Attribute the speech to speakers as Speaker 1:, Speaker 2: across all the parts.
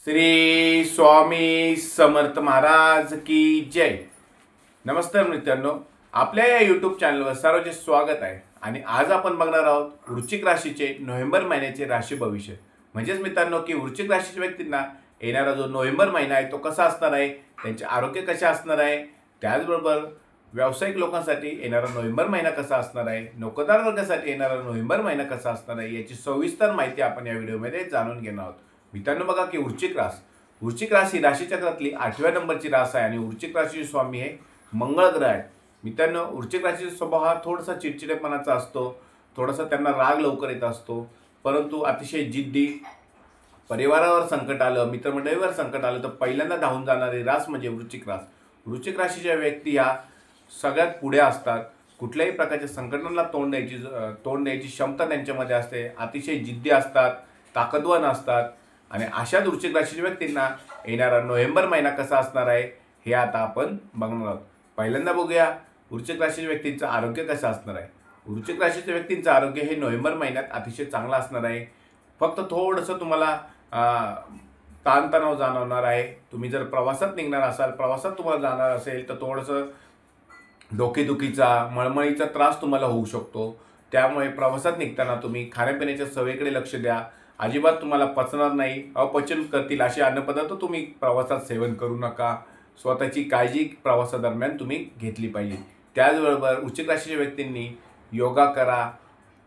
Speaker 1: श्री स्वामी समर्थ महाराज की जय। नमस्कार मित्रांनो, आपल्या या यूट्यूब चॅनलवर सर्वांचे स्वागत आहे। आणि आज आपण बघणार आहोत वृश्चिक राशीचे नोव्हेंबर महिन्याचे राशी भविष्य। म्हणजेच मित्रांनो की वृश्चिक राशीच्या व्यक्तींना येणारा जो नोव्हेंबर महिना आहे तो कसा असणार आहे, त्यांचे आरोग्य कसे असणार आहे, त्याचबरोबर व्यावसायिक लोकांसाठी येणारा नोव्हेंबर महिना कसा असणार आहे, नोकरदार वर्गासाठी येणारा नोव्हेंबर महिना कसा असणार आहे याची सविस्तर माहिती आपण या व्हिडिओमध्ये जाणून घेणार आहोत। मित्रांनो बघा की वृश्चिक राशी राशीचक्रातली 8व्या नंबरची रास आहे आणि वृश्चिक राशीचे स्वामी हे मंगळ ग्रह आहेत। मित्रांनो वृश्चिक राशीचा स्वभाव हा थोडासा चिडचिडेपणाचा असतो, थोडासा त्यांना राग लवकर येत असतो, परंतु अतिशय जिद्दी, परिवारावर संकट आलं, मित्रमंडळीवर संकट आलं तर पहिल्यांदा धावून जाणारी रास म्हणजे वृश्चिक रास। वृश्चिक राशीच्या व्यक्ती ह्या सगळ्यात पुढे असतात। कुठल्याही प्रकारच्या संकटांना तोंड द्यायची क्षमता त्यांच्यामध्ये असते, अतिशय जिद्दी असतात, ताकदवान असतात। आणि अशा वृश्चिक राशीच्या व्यक्तींना येणारा नोव्हेंबर महिना कसा असणार आहे हे आता आपण बघणार आहोत। पहिल्यांदा बघूया वृश्चिक राशीच्या व्यक्तींचं आरोग्य कसं असणार आहे। वृश्चिक राशीच्या व्यक्तींचं आरोग्य हे नोव्हेंबर महिन्यात अतिशय चांगलं असणार आहे। फक्त थोडंसं तुम्हाला ताणतणाव जाणवणार आहे। तुम्ही जर प्रवासात निघणार असाल, प्रवासात तुम्हाला जाणार असेल तर थोडंसं डोकेदुखीचा, मळमळीचा त्रास तुम्हाला होऊ शकतो। त्यामुळे प्रवासात निघताना तुम्ही खाण्यापिण्याच्या सवयीकडे लक्ष द्या। अजिबात तुम्हाला पचणार नाही, अपचन करतील असे अन्नपदार्थ तुम्ही प्रवासात सेवन करू नका। स्वतःची काळजी प्रवासादरम्यान तुम्ही घेतली पाहिजे। त्याचबरोबर वृश्चिक राशीच्या व्यक्तींनी योगा करा,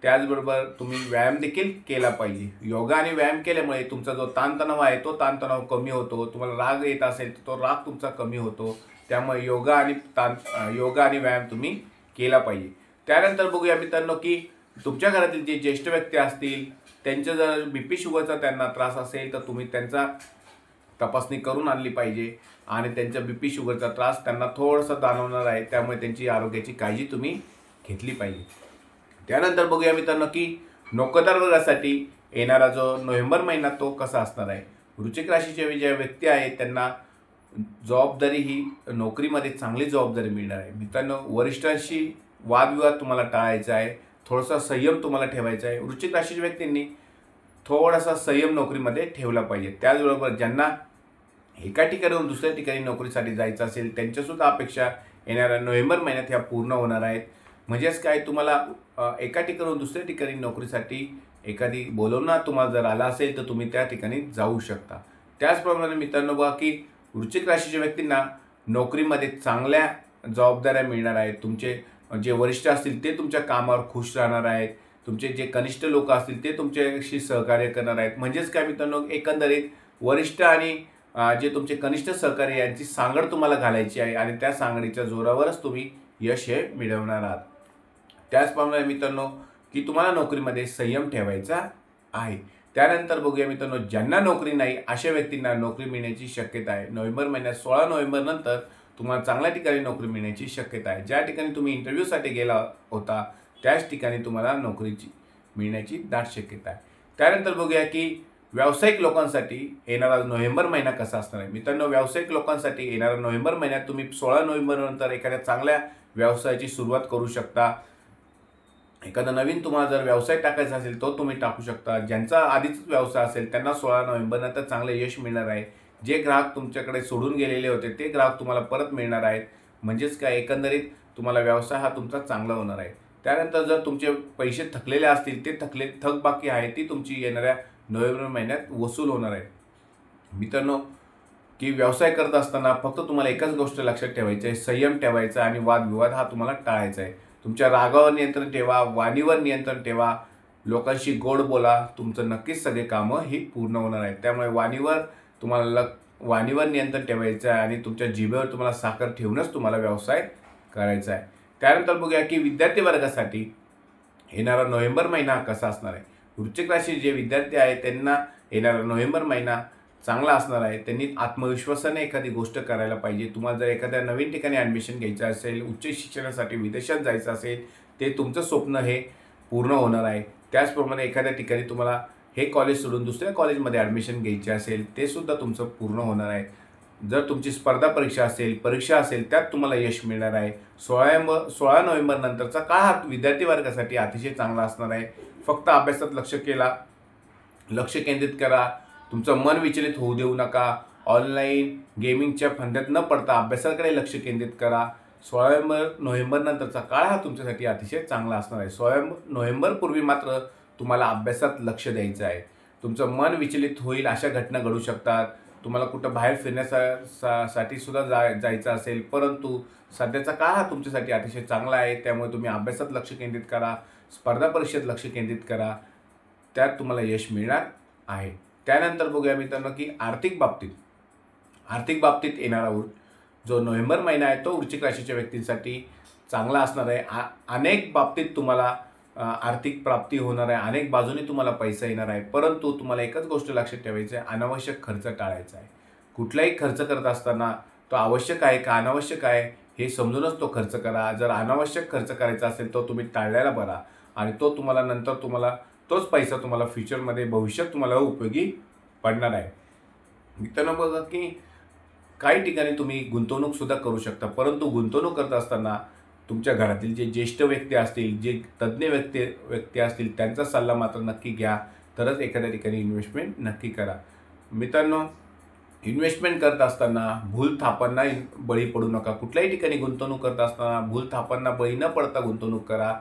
Speaker 1: त्याचबरोबर तुम्ही व्यायाम देखील केला पाहिजे। योगा आणि व्यायाम केल्यामुळे तुमचा जो ताणतणाव आहे तो ताणतणाव कमी होतो। तुम्हाला राग येत असेल तर तो राग तुमचा कमी होतो। त्यामुळे योगा आणि व्यायाम तुम्ही केला पाहिजे। त्यानंतर बघूया मित्रांनो की तुमच्या घरातील जे ज्येष्ठ व्यक्ती असतील त्यांच्या जर बीपी शुगरचा त्यांना त्रास असेल तर तुम्ही त्यांचा तपासणी करून आणली पाहिजे आणि त्यांच्या बीपी शुगरचा त्रास त्यांना थोडासा जाणवणार आहे, त्यामुळे त्यांची आरोग्याची काळजी तुम्ही घेतली पाहिजे। त्यानंतर बघूया मित्रांनो की नोकरदार वर्गासाठी येणारा जो नोव्हेंबर महिना तो कसा असणार आहे। वृश्चिक राशीचे ज्या व्यक्ती आहेत त्यांना जबाबदारी ही नोकरीमध्ये चांगली जबाबदारी मिळणार आहे। मित्रांनो वरिष्ठांशी वादविवाद तुम्हाला टाळायचा आहे, थोडासा संयम तुम्हाला ठेवायचा आहे। वृश्चिक राशीच्या व्यक्तींनी थोडासा संयम नोकरीमध्ये ठेवला पाहिजे। त्याचबरोबर ज्यांना एका ठिकाणाहून दुसऱ्या ठिकाणी नोकरीसाठी जायचं असेल त्यांच्यासुद्धा अपेक्षा येणाऱ्या नोव्हेंबर महिन्यात ह्या पूर्ण होणार आहेत। म्हणजेच काय, तुम्हाला एका ठिकाणाहून दुसऱ्या ठिकाणी नोकरीसाठी एखादी बोलवणं तुम्हाला जर आला असेल तर तुम्ही त्या ठिकाणी जाऊ शकता। त्याचप्रमाणे मित्रांनो बघा की वृश्चिक राशीच्या व्यक्तींना नोकरीमध्ये चांगल्या जबाबदाऱ्या मिळणार आहेत। तुमचे जे वरिष्ठ असतील ते तुमच्या कामावर खुश राहणार आहेत, तुमचे जे कनिष्ठ लोक असतील ते तुमच्याशी सहकार्य करणार आहेत। म्हणजेच काय मित्रांनो, एकंदरीत वरिष्ठ आणि जे तुमचे कनिष्ठ सहकारी यांची सांगड तुम्हाला घालायची आहे आणि त्या सांगडीच्या जोरावरच तुम्ही यश हे मिळवणार आहात। त्याचप्रमाणे मित्रांनो की तुम्हाला नोकरीमध्ये संयम ठेवायचा आहे। त्यानंतर बघूया मित्रांनो, ज्यांना नोकरी नाही अशा व्यक्तींना नोकरी मिळण्याची शक्यता आहे। नोव्हेंबर महिन्यात 16 नोव्हेंबर नंतर तुम्हाला चांगल्या ठिकाणी नोकरी मिळण्याची शक्यता आहे। ज्या ठिकाणी तुम्ही इंटरव्ह्यूसाठी गेला होता त्याच ठिकाणी तुम्हाला नोकरीची मिळण्याची दाट शक्यता आहे। त्यानंतर बघूया की व्यावसायिक लोकांसाठी येणारा नोव्हेंबर महिना कसा असणार आहे। मित्रांनो व्यावसायिक लोकांसाठी येणारा नोव्हेंबर महिन्यात तुम्ही 16 नोव्हेंबर नंतर एखाद्या चांगल्या व्यवसायाची सुरुवात करू शकता। एखादा नवीन तुम्हाला जर व्यवसाय टाकायचा असेल तो तुम्ही टाकू शकता। ज्यांचा आधीच व्यवसाय असेल त्यांना 16 नोव्हेंबर नंतर चांगले यश मिळणार आहे। जे ग्राहक तुमच्याकडे सोडून गेलेले होते ते ग्राहक तुम्हाला परत मिळणार आहेत। म्हणजेच काय, एकंदरीत तुम्हाला व्यवसाय हा तुमचा चांगला होणार आहे। त्यानंतर जर तुमचे पैसे थकलेले असतील ते थकबाकी आहे ती तुमची येणाऱ्या नोव्हेंबर महिन्यात वसूल होणार आहे। मित्रांनो की व्यवसाय करत असताना फक्त तुम्हाला एकच गोष्ट लक्षात ठेवायची आहे, संयम ठेवायचा आणि वादविवाद हा तुम्हाला टाळायचा आहे। तुमच्या रागावर नियंत्रण ठेवा, वाणीवर नियंत्रण ठेवा, लोकांशी गोड बोला, तुमचं नक्कीच सगळे कामं ही पूर्ण होणार आहेत। त्यामुळे वाणीवर नियंत्रण ठेवायचं आहे आणि तुमच्या जिभेवर तुम्हाला साखर ठेवूनच तुम्हाला व्यवसाय करायचा आहे। त्यानंतर बघूया की विद्यार्थी वर्गासाठी येणारा नोव्हेंबर महिना कसा असणार आहे। वृश्चिक राशी जे विद्यार्थी आहेत त्यांना येणारा नोव्हेंबर महिना चांगला असणार आहे। त्यांनी आत्मविश्वासाने एखादी गोष्ट करायला पाहिजे। तुम्हाला जर एखाद्या नवीन ठिकाणी ॲडमिशन घ्यायचं असेल, उच्च शिक्षणासाठी विदेशात जायचं असेल, ते तुमचं स्वप्न हे पूर्ण होणार आहे। त्याचप्रमाणे एखाद्या ठिकाणी तुम्हाला हे कॉलेज सोडून दुसऱ्या कॉलेजमध्ये ॲडमिशन घ्यायचे असेल ते सुद्धा तुमचं पूर्ण होणार आहे। जर तुमची स्पर्धा परीक्षा असेल त्यात तुम्हाला यश मिळणार आहे। 16 नोव्हेंबर नंतरचा काळ हा विद्यार्थी वर्गासाठी अतिशय चांगला असणार आहे। फक्त अभ्यासात लक्ष केंद्रित करा, तुमचं मन विचलित होऊ देऊ नका. ऑनलाईन गेमिंगच्या फंद्यात न पडता अभ्यासाकडे लक्ष केंद्रित करा. 16 नोव्हेंबर नंतरचा काळ हा तुमच्यासाठी अतिशय चांगला असणार आहे. 16 नोव्हेंबरपूर्वी मात्र तुम्हाला अभ्यासात लक्ष द्यायचं आहे. तुमचं मन विचलित होईल अशा घटना घडू शकतात. तुम्हाला कुठं बाहेर फिरण्यासाठी सुद्धा जायचं असेल, परंतु सध्याचा काळ हा तुमच्यासाठी अतिशय चांगला आहे. त्यामुळे तुम्ही अभ्यासात लक्ष केंद्रित करा, स्पर्धा परीक्षेत लक्ष केंद्रित करा, त्यात तुम्हाला यश मिळणार आहे. त्यानंतर बघूया मित्रांनो की आर्थिक बाबतीत येणारा जो नोव्हेंबर महिना आहे तो वृश्चिक राशीच्या व्यक्तींसाठी चांगला असणार आहे. अनेक बाबतीत तुम्हाला आर्थिक प्राप्ती होणार आहे, अनेक बाजूने तुम्हाला पैसा येणार आहे. परंतु तुम्हाला एकच गोष्ट लक्षात ठेवायची आहे, अनावश्यक खर्च टाळायचा आहे. कुठलाही खर्च करत असताना तो आवश्यक आहे का अनावश्यक आहे हे समजूनच तो खर्च करा. जर अनावश्यक खर्च करायचा असेल तो तुम्ही टाळल्याला बरा आणि तो तुम्हाला नंतर तोच पैसा तुम्हाला फ्युचरमध्ये भविष्यात तुम्हाला उपयोगी पडणार आहे. मित्रांनो बघा की काही ठिकाणी तुम्ही गुंतवणूक सुद्धा करू शकता, परंतु गुंतवणूक करत असताना तुमच्या घरातील जे ज्येष्ठ व्यक्ती असतील, जे तज्ज्ञ व्यक्ती असतील त्यांचा सल्ला मात्र नक्की घ्या, तरच एखाद्या ठिकाणी इन्व्हेस्टमेंट नक्की करा. मित्रांनो इन्व्हेस्टमेंट करत असताना भूलथापांना बळी पडू नका. कुठल्याही ठिकाणी गुंतवणूक करत असताना भूलथापांना बळी न पडता गुंतवणूक करा.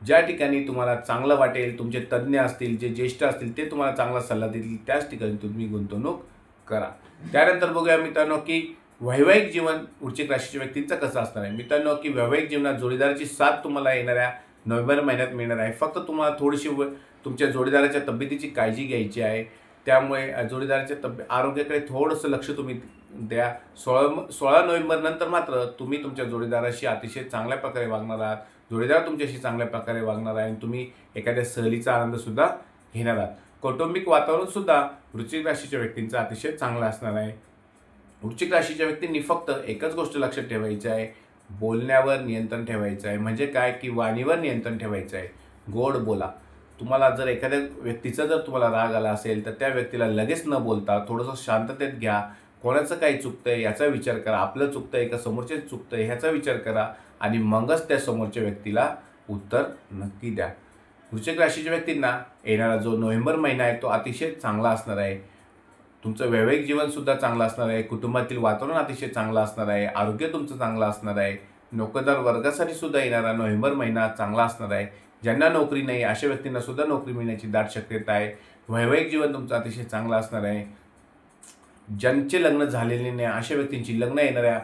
Speaker 1: ज्या ठिकाणी तुम्हाला चांगलं वाटेल, तुमचे तज्ज्ञ असतील, जे ज्येष्ठ असतील ते तुम्हाला चांगला सल्ला देतील, त्याच ठिकाणी तुम्ही गुंतवणूक करा. त्यानंतर बघूया मित्रांनो की वैवाहिक जीवन वृश्चिक राशीच्या व्यक्तींचं कसं असणार आहे. मित्रांनो की वैवाहिक जीवनात जोडीदाराची साथ तुम्हाला येणाऱ्या नोव्हेंबर महिन्यात मिळणार आहे. फक्त तुम्हाला थोडीशी तुमच्या जोडीदाराच्या तब्येतीची काळजी घ्यायची आहे. त्यामुळे जोडीदाराच्या आरोग्याकडे थोडंसं लक्ष तुम्ही द्या. 16 नोव्हेंबर नंतर मात्र तुम्ही तुमच्या जोडीदाराशी अतिशय चांगल्या प्रकारे वागणार आहात. जोडीदार तुमच्याशी चांगल्या प्रकारे वागणार आहे आणि तुम्ही एखाद्या सहलीचा आनंदसुद्धा घेणार आहात. कौटुंबिक वातावरणसुद्धा वृश्चिक राशीच्या व्यक्तींचं अतिशय चांगलं असणार आहे. वृश्चिक राशीच्या व्यक्तींनी फक्त एकच गोष्ट लक्षात ठेवायची आहे, बोलण्यावर नियंत्रण ठेवायचं आहे. म्हणजे काय की वाणीवर नियंत्रण ठेवायचं आहे. गोड बोला. तुम्हाला जर एखाद्या व्यक्तीचा जर तुम्हाला राग आला असेल तर त्या व्यक्तीला लगेच न बोलता थोडंसं शांततेत घ्या. कोणाचं काही चुकतंय याचा विचार करा, आपलं चुकतंय का समोरचे चुकतंय ह्याचा विचार करा आणि मगच त्या समोरच्या व्यक्तीला उत्तर नक्की द्या. वृश्चिक राशीच्या व्यक्तींना येणारा जो नोव्हेंबर महिना आहे तो अतिशय चांगला असणार आहे. तुमचं वैवाहिक जीवनसुद्धा चांगलं असणार आहे. कुटुंबातील वातावरण अतिशय चांगलं असणार आहे. आरोग्य तुमचं चांगलं असणार आहे. नोकरदार वर्गासाठी सुद्धा येणारा नोव्हेंबर महिना चांगला असणार आहे. ज्यांना नोकरी नाही अशा व्यक्तींना सुद्धा नोकरी मिळण्याची दाट शक्यता आहे. वैवाहिक जीवन तुमचं अतिशय चांगलं असणार आहे. ज्यांचे लग्न झालेले नाही अशा व्यक्तींची लग्न येणाऱ्या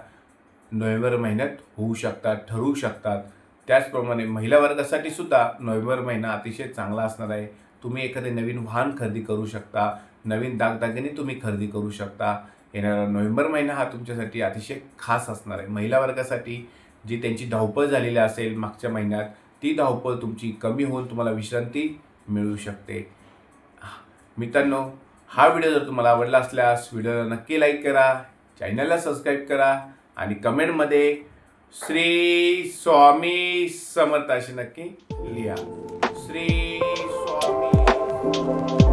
Speaker 1: नोव्हेंबर महिन्यात होऊ शकतात, ठरवू शकतात. त्याचप्रमाणे महिला वर्गासाठी सुद्धा नोव्हेंबर महिना अतिशय चांगला असणार आहे. तुम्ही एखादे नवीन वाहन खरेदी करू शकता, नवीन दागदागिने तुम्ही खरेदी करू शकता. येणारा नोव्हेंबर महिना हा तुमच्यासाठी अतिशय खास असणार आहे. महिला वर्गासाठी जी त्यांची धावपळ झालेली असेल मागच्या महिन्यात ती धावपळ तुमची कमी होऊन तुम्हाला विश्रांती मिळू शकते. मित्रांनो हा व्हिडिओ जर तुम्हाला आवडला असल्यास व्हिडिओला नक्की लाईक करा, चॅनलला सबस्क्राईब करा आणि कमेंटमध्ये श्री स्वामी समर्थ अशी नक्की लिहा. श्री स्वामी